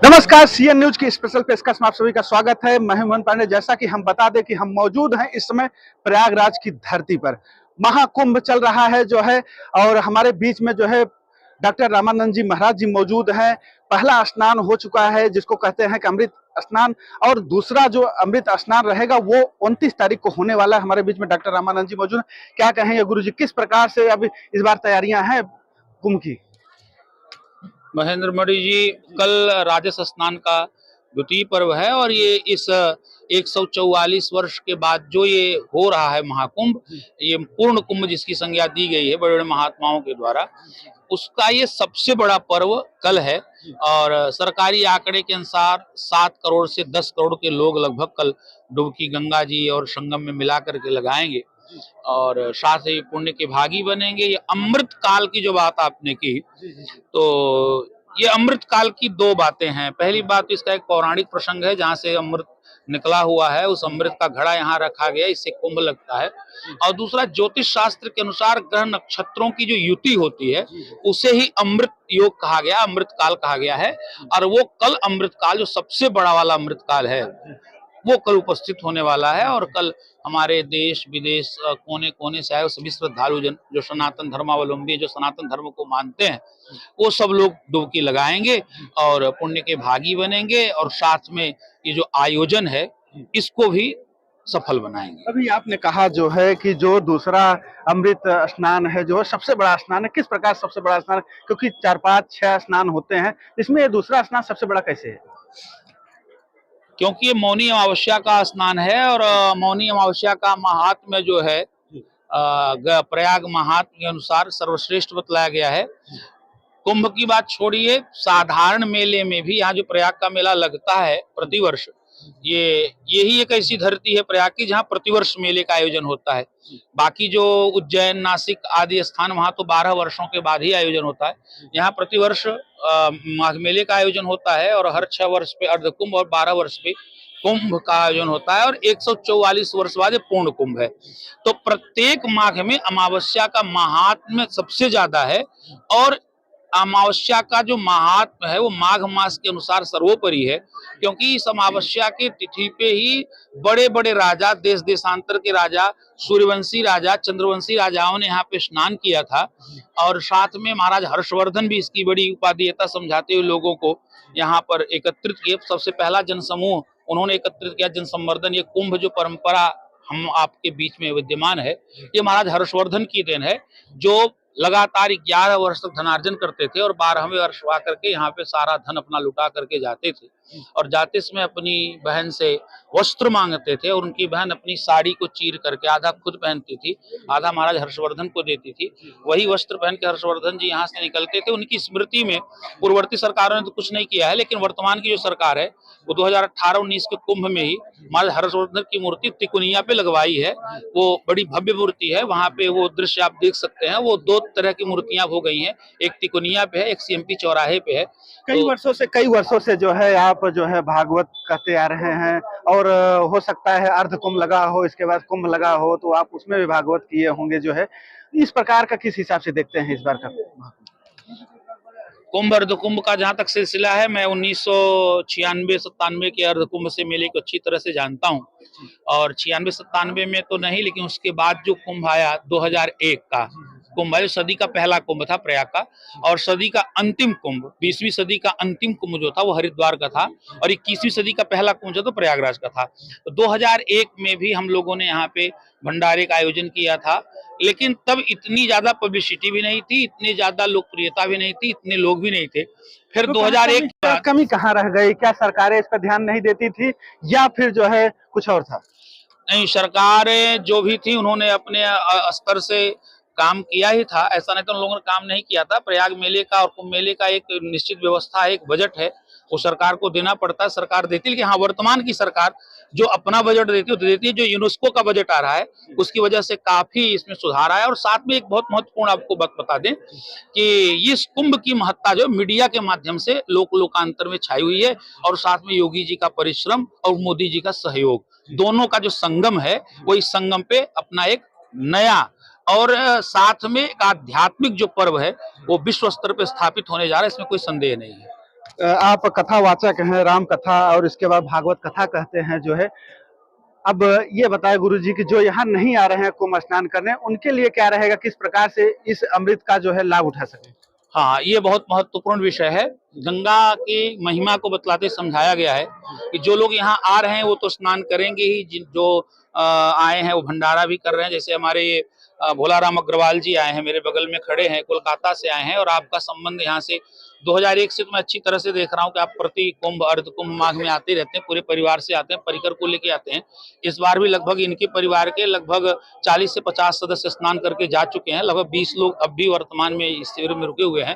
नमस्कार, CN news की special पेशकश में आप सभी का स्वागत है। मैं हेमंत पांडे। जैसा कि हम बता दें कि हम मौजूद हैं इस समय प्रयागराज की धरती पर। महाकुंभ चल रहा है जो है, और हमारे बीच में जो है डॉक्टर रामानंद जी महाराज जी मौजूद हैं। पहला स्नान हो चुका है जिसको कहते हैं कि अमृत स्नान, और दूसरा जो अमृत स्नान रहेगा वो 29 तारीख को होने वाला है। हमारे बीच में डॉक्टर रामानंद जी मौजूद हैं। क्या कहेंगे गुरु जी, किस प्रकार से अब इस बार तैयारियां हैं कुंभ की? महेंद्र मणि जी, कल राजस स्नान का द्वितीय पर्व है और ये इस 144 वर्ष के बाद जो ये हो रहा है महाकुंभ, ये पूर्ण कुंभ जिसकी संज्ञा दी गई है बड़े बड़े महात्माओं के द्वारा, उसका ये सबसे बड़ा पर्व कल है। और सरकारी आंकड़े के अनुसार 7 करोड़ से 10 करोड़ के लोग लगभग कल डुबकी गंगा जी और संगम में मिला करके लगाएंगे और साथ ही पुण्य के भागी बनेंगे। ये अमृत काल की जो बात आपने की, तो ये अमृत काल की दो बातें हैं। पहली बात तो इसका एक पौराणिक प्रसंग है जहाँ से अमृत निकला हुआ है, उस अमृत का घड़ा यहाँ रखा गया, इससे कुंभ लगता है। और दूसरा, ज्योतिष शास्त्र के अनुसार ग्रह नक्षत्रों की जो युति होती है उसे ही अमृत योग कहा गया, अमृत काल कहा गया है। और वो कल अमृत काल जो सबसे बड़ा वाला अमृत काल है वो कल उपस्थित होने वाला है। और कल हमारे देश विदेश कोने कोने से आए सभी श्रद्धालु जन जो सनातन धर्मावलंबी, जो सनातन धर्म को मानते हैं, वो सब लोग डुबकी लगाएंगे और पुण्य के भागी बनेंगे और साथ में ये जो आयोजन है इसको भी सफल बनाएंगे। अभी आपने कहा जो है कि जो दूसरा अमृत स्नान है जो सबसे बड़ा स्नान है, किस प्रकार सबसे बड़ा स्नान है? क्योंकि 4 5 6 स्नान होते हैं, इसमें ये दूसरा स्नान सबसे बड़ा कैसे है? क्योंकि ये मौनी अमावस्या का स्नान है और मौनी अमावस्या का महात्म्य जो है प्रयाग महात्म्य के अनुसार सर्वश्रेष्ठ बतलाया गया है। कुंभ की बात छोड़िए, साधारण मेले में भी यहाँ जो प्रयाग का मेला लगता है प्रतिवर्ष, यही एक ऐसी धरती है प्रयाग की जहाँ प्रतिवर्ष मेले का आयोजन होता है। बाकी जो उज्जैन नासिक आदि स्थान वहां तो 12 वर्षों के बाद ही आयोजन होता है। यहाँ प्रतिवर्ष माघ मेले का आयोजन होता है और हर 6 वर्ष पे अर्ध कुंभ और 12 वर्ष पे कुंभ का आयोजन होता है और 144 वर्ष बाद पूर्ण कुंभ है। तो प्रत्येक माघ में अमावस्या का महात्म्य सबसे ज्यादा है और अमावस्या का जो महात्म्य है वो माघ मास के अनुसार सर्वोपरि है, क्योंकि इस अमावस्या के तिथि पे ही बड़े बड़े राजा, देश देशांतर के राजा, सूर्यवंशी राजा, चंद्रवंशी राजाओं ने यहाँ पे स्नान किया था। और साथ में महाराज हर्षवर्धन भी इसकी बड़ी उपादेयता समझाते हुए लोगों को यहाँ पर एकत्रित किए। सबसे पहला जनसमूह उन्होंने एकत्रित किया, जन संवर्धन। ये कुंभ जो परंपरा हम आपके बीच में विद्यमान है, ये महाराज हर्षवर्धन की देन है, जो लगातार 11 वर्ष तक धनार्जन करते थे और 12वें वर्ष आकर के यहाँ पे सारा धन अपना लुटा करके जाते थे और जाते समय अपनी बहन से वस्त्र मांगते थे और उनकी बहन अपनी साड़ी को चीर करके आधा खुद पहनती थी, आधा महाराज हर्षवर्धन को देती थी। वही वस्त्र पहन के हर्षवर्धन जी यहाँ से निकलते थे। उनकी स्मृति में पूर्ववर्ती सरकारों ने तो कुछ नहीं किया है, लेकिन वर्तमान की जो सरकार है वो 2018-19 के कुंभ में ही महाराज हर्षवर्धन की मूर्ति तिकोनिया पे लगवाई है। वो बड़ी भव्य मूर्ति है, वहां पे वो दृश्य आप देख सकते हैं। वो 2 तरह की मूर्तियां हो गई हैं, एक तिकोनिया पे है, एक सीएमपी चौराहे पे है। कई वर्षों से जो है आप जो है भागवत कहते आ रहे हैं, और हो सकता है अर्ध कुंभ लगा हो, इसके बाद कुंभ लगा हो, तो आप उसमें भी भागवत किए होंगे जो है। इस प्रकार का किस हिसाब से देखते हैं इस बार का कुंभ अर्ध कुंभ का जहां तक सिलसिला है, मैं 1996-97 के अर्ध कुंभ से मेले को अच्छी तरह से जानता हूं और 96-97 में तो नहीं, लेकिन उसके बाद जो कुंभ आया 2001 का कुंभ है, सदी का पहला कुंभ था प्रयाग का। और सदी का अंतिम कुंभ, 20वीं सदी का अंतिम कुंभ जो था वो हरिद्वार का था और 21वीं सदी का पहला कुंभ जो था प्रयागराज का था। तो 2001 में भी हम लोगों ने यहाँ पे भंडारे का आयोजन किया था, लेकिन तब इतनी ज्यादा पब्लिसिटी भी नहीं थी, इतनी ज्यादा लोकप्रियता भी नहीं थी, इतने लोग भी नहीं थे। फिर 2001 कमी कहाँ रह गई? क्या सरकारें इस पर ध्यान नहीं देती थी या फिर जो है कुछ और था? नहीं, सरकारें जो भी थी उन्होंने अपने स्तर से काम किया ही था, ऐसा नहीं तो उन लोगों ने काम नहीं किया था। प्रयाग मेले का और कुंभ मेले का एक निश्चित व्यवस्था है, एक बजट है, वो सरकार को देना पड़ता है, सरकार देती है। लेकिन हाँ, वर्तमान की सरकार जो अपना बजट देती है तो देती है। जो यूनेस्को का बजट आ रहा है उसकी वजह से काफी इसमें सुधार आया। और साथ में एक बहुत महत्वपूर्ण आपको बात बता दें कि इस कुंभ की महत्ता जो मीडिया के माध्यम से लोकांतर में छाई हुई है और साथ में योगी जी का परिश्रम और मोदी जी का सहयोग, दोनों का जो संगम है वो इस संगम पे अपना एक नया और साथ में एक आध्यात्मिक जो पर्व है वो विश्व स्तर पे स्थापित होने जा रहा है, इसमें कोई संदेह नहीं है। आप कथावाचक हैं, राम कथा और इसके बाद भागवत कथा कहते हैं जो है। अब ये बताएं गुरुजी कि जो यहाँ नहीं आ रहे हैं कुंभ स्नान करने, उनके लिए क्या रहेगा, किस प्रकार से इस अमृत का जो है लाभ उठा सके? हाँ, ये बहुत महत्वपूर्ण विषय है। गंगा की महिमा को बतलाते समझाया गया है कि जो लोग यहाँ आ रहे हैं वो तो स्नान करेंगे ही, जो आए हैं वो भंडारा भी कर रहे हैं। जैसे हमारे भोलाराम अग्रवाल जी आए हैं, मेरे बगल में खड़े हैं, कोलकाता से आए हैं, और आपका संबंध यहाँ से 2001 से तो मैं अच्छी तरह से देख रहा हूँ कि आप प्रति कुंभ, अर्ध कुंभ, माघ में आते रहते हैं, पूरे परिवार से आते हैं, परिकर को लेके आते हैं। इस बार भी लगभग इनके परिवार के लगभग 40 से 50 सदस्य स्नान करके जा चुके हैं। लगभग 20 लोग अब भी वर्तमान में इस शिविर में रुके हुए हैं।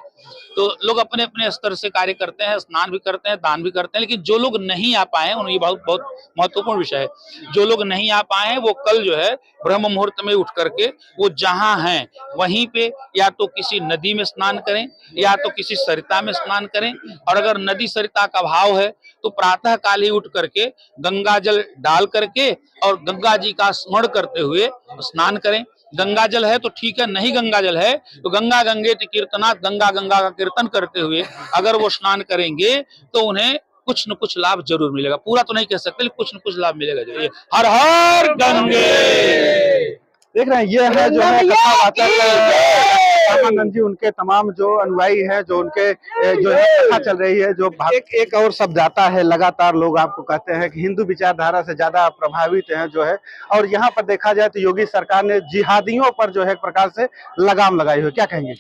तो लोग अपने अपने स्तर से कार्य करते हैं, स्नान भी करते हैं, दान भी करते हैं। लेकिन जो लोग नहीं आ पाए हैं, ये बहुत बहुत महत्वपूर्ण विषय है। जो लोग नहीं आ पाए हैं वो कल जो है ब्रह्म मुहूर्त में उठ करके वो जहां हैं वहीं पे या तो किसी नदी में स्नान करें या तो किसी सरिता में स्नान करें। और अगर नदी सरिता का अभाव है तो प्रातः काल ही उठ करके गंगा जल डाल करके और गंगा जी का स्मरण करते हुए स्नान करें। गंगा जल है तो ठीक है, नहीं गंगा जल है तो गंगा गंगे कीर्तना, गंगा गंगा का कीर्तन करते हुए अगर वो स्नान करेंगे तो उन्हें कुछ न कुछ लाभ जरूर मिलेगा। पूरा तो नहीं कह सकते लेकिन कुछ न कुछ लाभ मिलेगा जरूर। हर हर गंगे। देख रहे हैं ये है जो है कथावाचक रामानंद जी, उनके तमाम जो अनुयायी हैं, जो उनके जो है कथा चल रही है, जो एक और शब्द आता है लगातार, लोग आपको कहते हैं कि हिंदू विचारधारा से ज्यादा प्रभावित हैं जो है। और यहाँ पर देखा जाए तो योगी सरकार ने जिहादियों पर जो है एक प्रकार से लगाम लगाई हुई, क्या कहेंगे?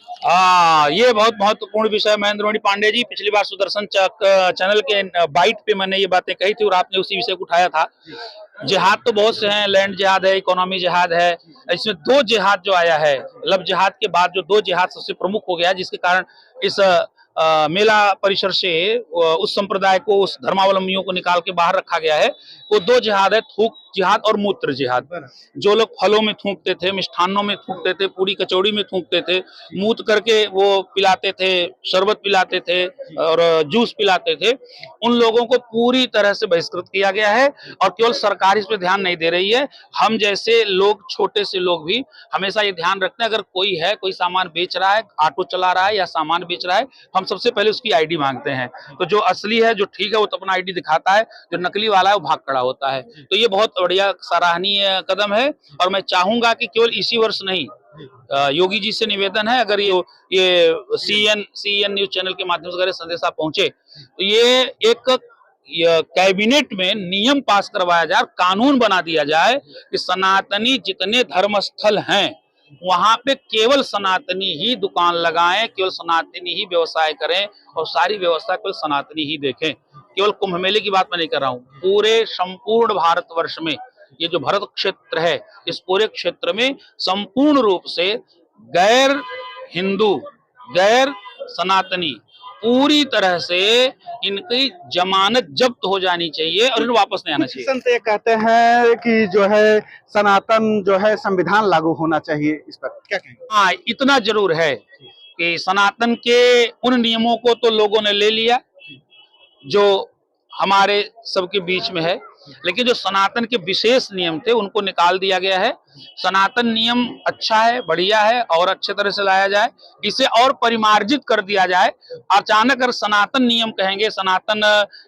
ये बहुत महत्वपूर्ण विषय महेंद्र मणि पांडे जी। पिछली बार सुदर्शन चैनल के बाइट पे मैंने ये बातें कही थी और आपने उसी विषय को उठाया था। जिहाद तो बहुत से हैं, लैंड जिहाद है, इकोनॉमी जिहाद है। इसमें दो जिहाद जो आया है, लब जिहाद के बाद जो दो जिहाद सबसे प्रमुख हो गया, जिसके कारण इस मेला परिसर से उस संप्रदाय को, उस धर्मावलंबियों को निकाल के बाहर रखा गया है। वो दो जिहाद है, थूक जिहाद और मूत्र जिहाद। जो लोग फलों में थूकते थे, मिष्ठानों में थूकते थे, पूरी कचौड़ी में थूकते थे, मूत करके वो पिलाते थे, शरबत पिलाते थे और जूस पिलाते थे, उन लोगों को पूरी तरह से बहिष्कृत किया गया है। और केवल सरकार इस पे ध्यान नहीं दे रही है, हम जैसे लोग, छोटे से लोग भी हमेशा ये ध्यान रखते हैं, अगर कोई है, कोई सामान बेच रहा है, ऑटो चला रहा है या सामान बेच रहा है, हम सबसे पहले उसकी आईडी मांगते हैं। तो जो असली है, जो ठीक है, वो तो अपना आईडी दिखाता है, जो नकली वाला है वो भाग खड़ा होता है। तो ये बहुत बढ़िया सराहनीय कदम है और मैं चाहूंगा कि केवल इसी वर्ष नहीं, योगी जी से निवेदन है, अगर ये सीएन न्यूज चैनल के माध्यम से अगर संदेशा पहुंचे तो ये एक कैबिनेट में नियम पास करवाया जाए, कानून बना दिया जाए कि सनातनी जितने धर्म स्थल हैं वहां पे केवल सनातनी ही दुकान लगाएं, केवल सनातनी ही व्यवसाय करें और सारी व्यवस्था केवल सनातनी ही देखें। केवल कुंभ मेले की बात मैं नहीं कर रहा हूँ, पूरे संपूर्ण भारतवर्ष में ये जो भरत क्षेत्र है, इस पूरे क्षेत्र में संपूर्ण रूप से गैर हिंदू, गैर सनातनी पूरी तरह से इनकी जमानत जब्त हो जानी चाहिए और इन्हें वापस नहीं आना चाहिए। संत ये कहते हैं कि जो है सनातन जो है संविधान लागू होना चाहिए, इस पर क्या कहेंगे? हाँ, इतना जरूर है कि सनातन के उन नियमों को तो लोगों ने ले लिया जो हमारे सबके बीच में है, लेकिन जो सनातन के विशेष नियम थे उनको निकाल दिया गया है। सनातन नियम अच्छा है, बढ़िया है और अच्छे तरह से लाया जाए, इसे और परिमार्जित कर दिया जाए। अचानक अगर सनातन नियम कहेंगे, सनातन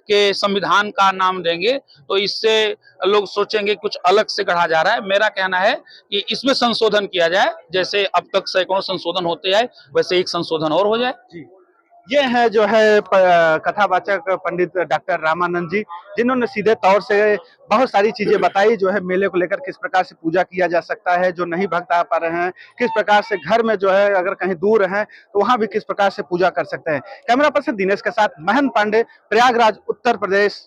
के संविधान का नाम देंगे तो इससे लोग सोचेंगे कुछ अलग से गढ़ा जा रहा है। मेरा कहना है कि इसमें संशोधन किया जाए, जैसे अब तक सैकड़ों संशोधन होते हैं वैसे एक संशोधन और हो जाए। ये है जो है कथावाचक पंडित डॉक्टर रामानंद जी, जिन्होंने सीधे तौर से बहुत सारी चीजें बताई, जो है मेले को लेकर किस प्रकार से पूजा किया जा सकता है, जो नहीं भक्त आ पा रहे हैं किस प्रकार से घर में जो है अगर कहीं दूर हैं तो वहां भी किस प्रकार से पूजा कर सकते हैं। कैमरा पर्सन दिनेश के साथ महेंद्र पांडे, प्रयागराज, उत्तर प्रदेश।